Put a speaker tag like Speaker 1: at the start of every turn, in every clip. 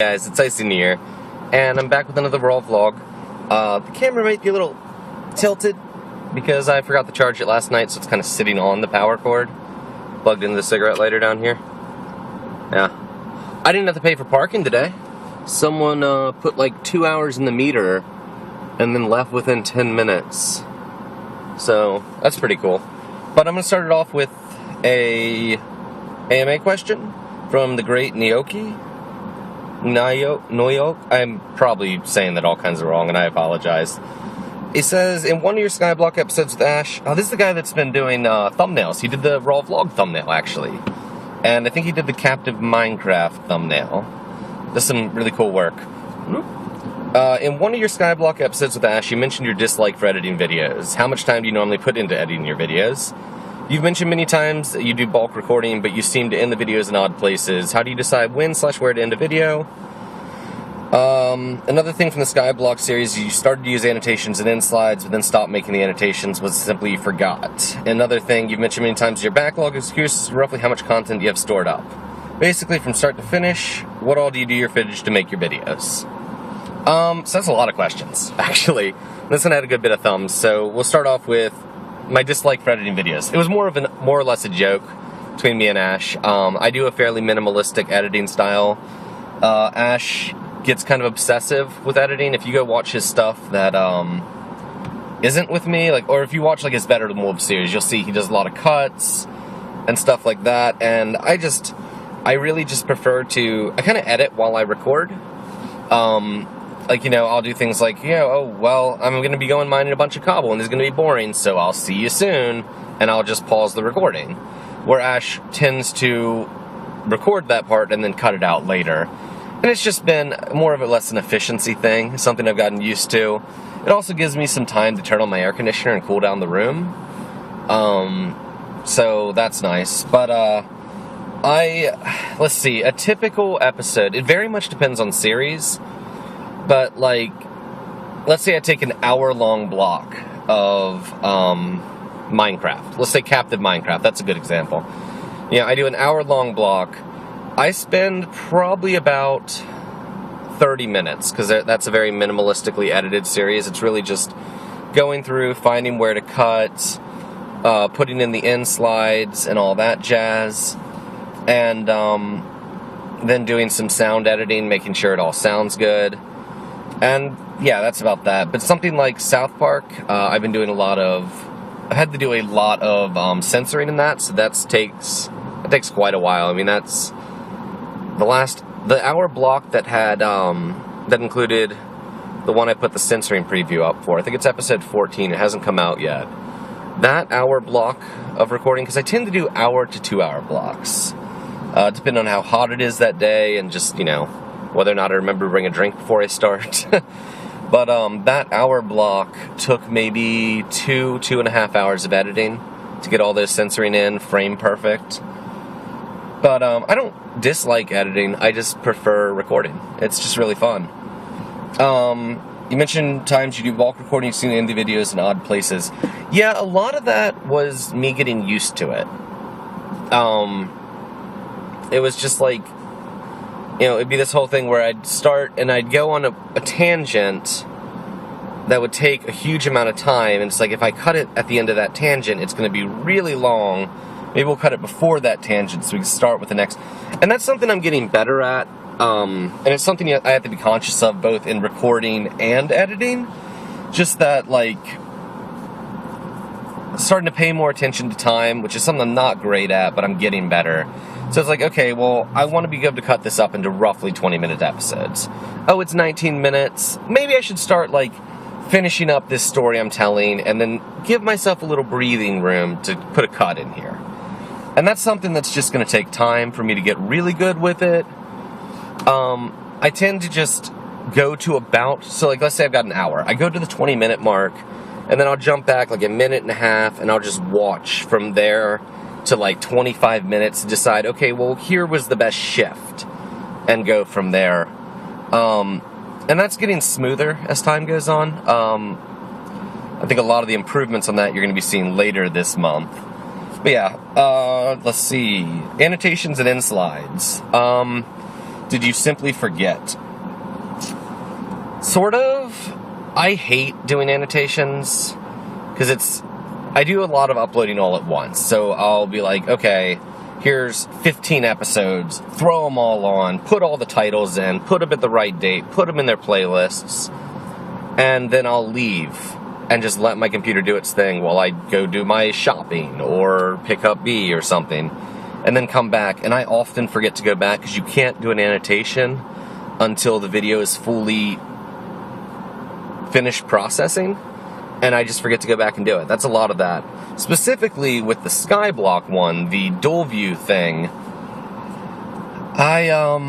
Speaker 1: Guys, it's Icy New Year, and I'm back with another raw vlog. The camera might be a little tilted because I forgot to charge it last night, so it's kind of sitting on the power cord, plugged into the cigarette lighter down here. Yeah. I didn't have to pay for parking today. Someone put like 2 hours in the meter and then left within 10 minutes. So, that's pretty cool. But I'm going to start it off with a AMA question from the great Noyoki. I'm probably saying that all kinds of wrong, and I apologize. He says, in one of your Skyblock episodes with Ash, this is the guy that's been doing thumbnails. He did the raw vlog thumbnail, actually. And I think he did the Captive Minecraft thumbnail. Does some really cool work. In one of your Skyblock episodes with Ash, you mentioned your dislike for editing videos. How much time do you normally put into editing your videos? You've mentioned many times that you do bulk recording, but you seem to end the videos in odd places. How do you decide when/where to end a video? Another thing from the Skyblock series, you started to use annotations and end slides, but then stopped making the annotations, was simply you forgot. Another thing you've mentioned many times, your backlog is curious roughly how much content you have stored up. Basically, from start to finish, what all do you do your footage to make your videos? So that's a lot of questions, actually. This one had a good bit of thumbs, so we'll start off with my dislike for editing videos. It was more or less a joke between me and Ash. I do a fairly minimalistic editing style. Ash gets kind of obsessive with editing. If you go watch his stuff that isn't with me, or if you watch his Better Than Wolves series, you'll see he does a lot of cuts and stuff like that. And I really just prefer to, I kind of edit while I record. I'll do things like, I'm going to be going mining a bunch of cobble and it's going to be boring, so I'll see you soon, and I'll just pause the recording. Where Ash tends to record that part and then cut it out later. And it's just been more of a less an efficiency thing, something I've gotten used to. It also gives me some time to turn on my air conditioner and cool down the room. So that's nice. But, let's see, a typical episode, it very much depends on series. But, let's say I take an hour-long block of Minecraft. Let's say Captive Minecraft. That's a good example. I do an hour-long block. I spend probably about 30 minutes, because that's a very minimalistically edited series. It's really just going through, finding where to cut, putting in the end slides, and all that jazz. And then doing some sound editing, making sure it all sounds good. And yeah, that's about that. But something like South Park, I've had to do a lot of censoring in that, so that takes quite a while. I mean, that's the hour block that had that included the one I put the censoring preview up for. I think it's episode 14. It hasn't come out yet. That hour block of recording, because I tend to do hour to 2 hour blocks, depending on how hot it is that day and just whether or not I remember to bring a drink before I start. But that hour block took maybe 2.5 hours of editing to get all this censoring in, frame perfect. But I don't dislike editing, I just prefer recording. It's just really fun. You mentioned times you do bulk recording, you've seen in the videos in odd places. Yeah, a lot of that was me getting used to it. It was just it'd be this whole thing where I'd start and I'd go on a tangent that would take a huge amount of time, and it's if I cut it at the end of that tangent, it's going to be really long. Maybe we'll cut it before that tangent so we can start with the next. And that's something I'm getting better at, and it's something I have to be conscious of both in recording and editing. Just that, starting to pay more attention to time, which is something I'm not great at, but I'm getting better. So it's okay, well, I want to be able to cut this up into roughly 20-minute episodes. Oh, it's 19 minutes. Maybe I should start, finishing up this story I'm telling, and then give myself a little breathing room to put a cut in here. And that's something that's just going to take time for me to get really good with it. I tend to just go to let's say I've got an hour. I go to the 20-minute mark, and then I'll jump back a minute and a half, and I'll just watch from there to 25 minutes to decide, okay, well, here was the best shift, and go from there. And that's getting smoother as time goes on. I think a lot of the improvements on that you're going to be seeing later this month. But yeah, let's see. Annotations and end slides. Do Did you simply forget? Sort of. I hate doing annotations because I do a lot of uploading all at once. So I'll be like, okay, here's 15 episodes, throw them all on, put all the titles in, put them at the right date, put them in their playlists, and then I'll leave and just let my computer do its thing while I go do my shopping or pick up B or something, and then come back. And I often forget to go back because you can't do an annotation until the video is fully finished processing, and I just forget to go back and do it. That's a lot of that. Specifically with the Skyblock one, the dual view thing, Ash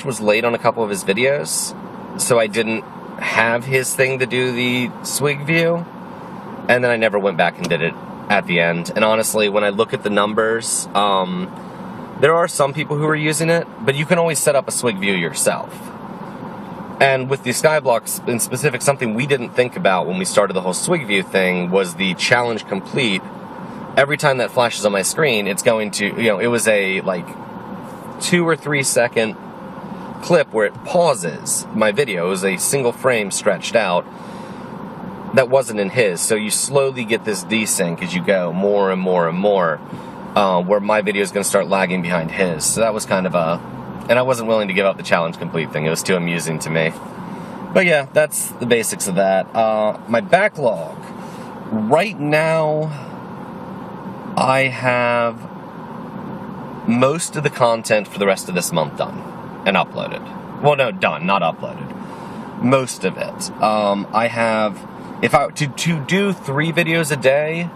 Speaker 1: was late on a couple of his videos, so I didn't have his thing to do the swig view, and then I never went back and did it at the end. And honestly, when I look at the numbers, there are some people who are using it, but you can always set up a swig view yourself. And with the Skyblock in specific, something we didn't think about when we started the whole swig view thing was the challenge complete. Every time that flashes on my screen, it's going to, it was a 2 or 3 second clip where it pauses my video. It was a single frame stretched out. That wasn't in his, so you slowly get this desync as you go more and more and more. Where my video is going to start lagging behind his. So that was kind of and I wasn't willing to give up the challenge complete thing. It was too amusing to me. But yeah, that's the basics of that. My backlog. Right now, I have most of the content for the rest of this month done and uploaded. Well, no, done, not uploaded. Most of it. I have, if I to do 3 videos a day,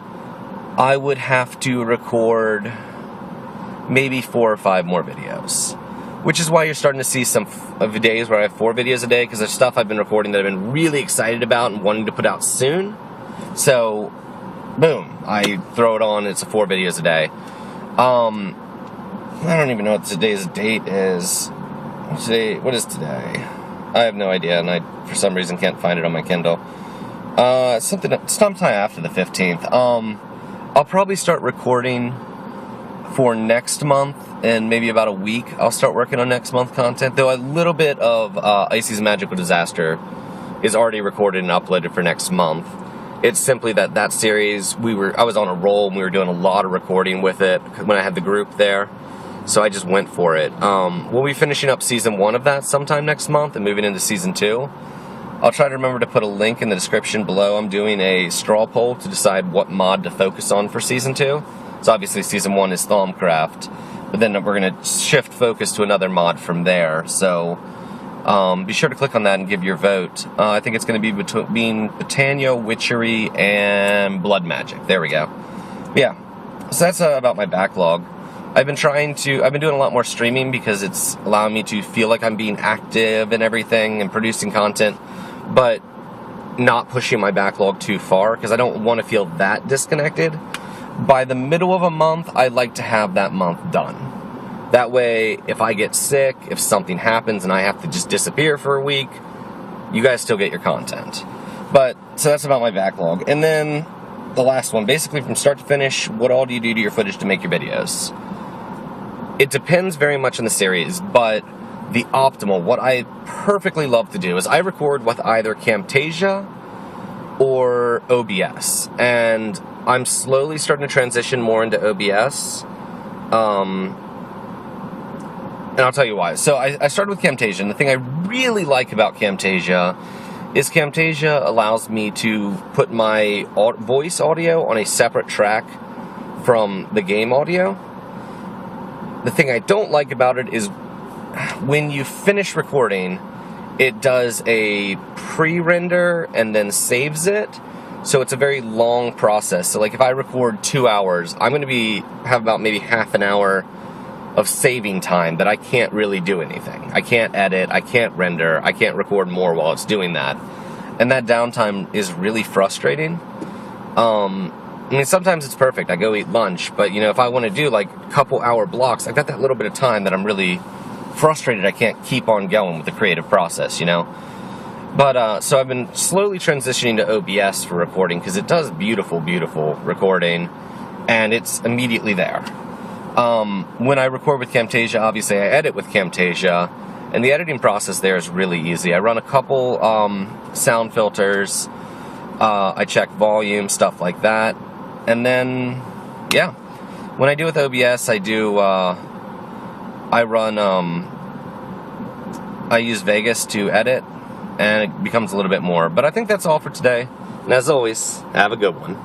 Speaker 1: I would have to record maybe 4 or 5 more videos. Which is why you're starting to see some of days where I have 4 videos a day, because there's stuff I've been recording that I've been really excited about and wanting to put out soon. So, boom, I throw it on, it's 4 videos a day. I don't even know what today's date is. What is today? I have no idea, and I, for some reason, can't find it on my Kindle. Sometime after the 15th. I'll probably start recording for next month, and maybe about a week I'll start working on next month content, though a little bit of Icy's Magical Disaster is already recorded and uploaded for next month. It's simply that series, I was on a roll, and we were doing a lot of recording with it when I had the group there, so I just went for it. We'll be finishing up Season 1 of that sometime next month and moving into Season 2. I'll try to remember to put a link in the description below. I'm doing a straw poll to decide what mod to focus on for Season 2. So obviously Season 1 is Thaumcraft, but then we're going to shift focus to another mod from there. So be sure to click on that and give your vote. I think it's going to be between Britannia, Witchery, and Blood Magic. There we go. Yeah, so that's about my backlog. I've been doing a lot more streaming because it's allowing me to feel like I'm being active and everything and producing content, but not pushing my backlog too far because I don't want to feel that disconnected. By the middle of a month, I'd like to have that month done. That way, if I get sick, if something happens and I have to just disappear for a week, you guys still get your content. So that's about my backlog. And then the last one, basically from start to finish, what all do you do to your footage to make your videos? It depends very much on the series, but the optimal, what I perfectly love to do is I record with either Camtasia or OBS, and I'm slowly starting to transition more into OBS, and I'll tell you why. So I started with Camtasia, and the thing I really like about Camtasia is Camtasia allows me to put my voice audio on a separate track from the game audio. The thing I don't like about it is when you finish recording, it does a pre-render and then saves it. So it's a very long process. So like if I record 2 hours, I'm going to have about maybe half an hour of saving time that I can't really do anything. I can't edit, I can't render, I can't record more while it's doing that. And that downtime is really frustrating. I mean, sometimes it's perfect. I go eat lunch, but, if I want to do, like, a couple hour blocks, I've got that little bit of time that I'm really frustrated I can't keep on going with the creative process, But, so I've been slowly transitioning to OBS for recording, because it does beautiful, beautiful recording, and it's immediately there. When I record with Camtasia, obviously I edit with Camtasia, and the editing process there is really easy. I run a couple sound filters, I check volume, stuff like that, and then, yeah. When I do with OBS, I use Vegas to edit, and it becomes a little bit more. But I think that's all for today. And as always, have a good one.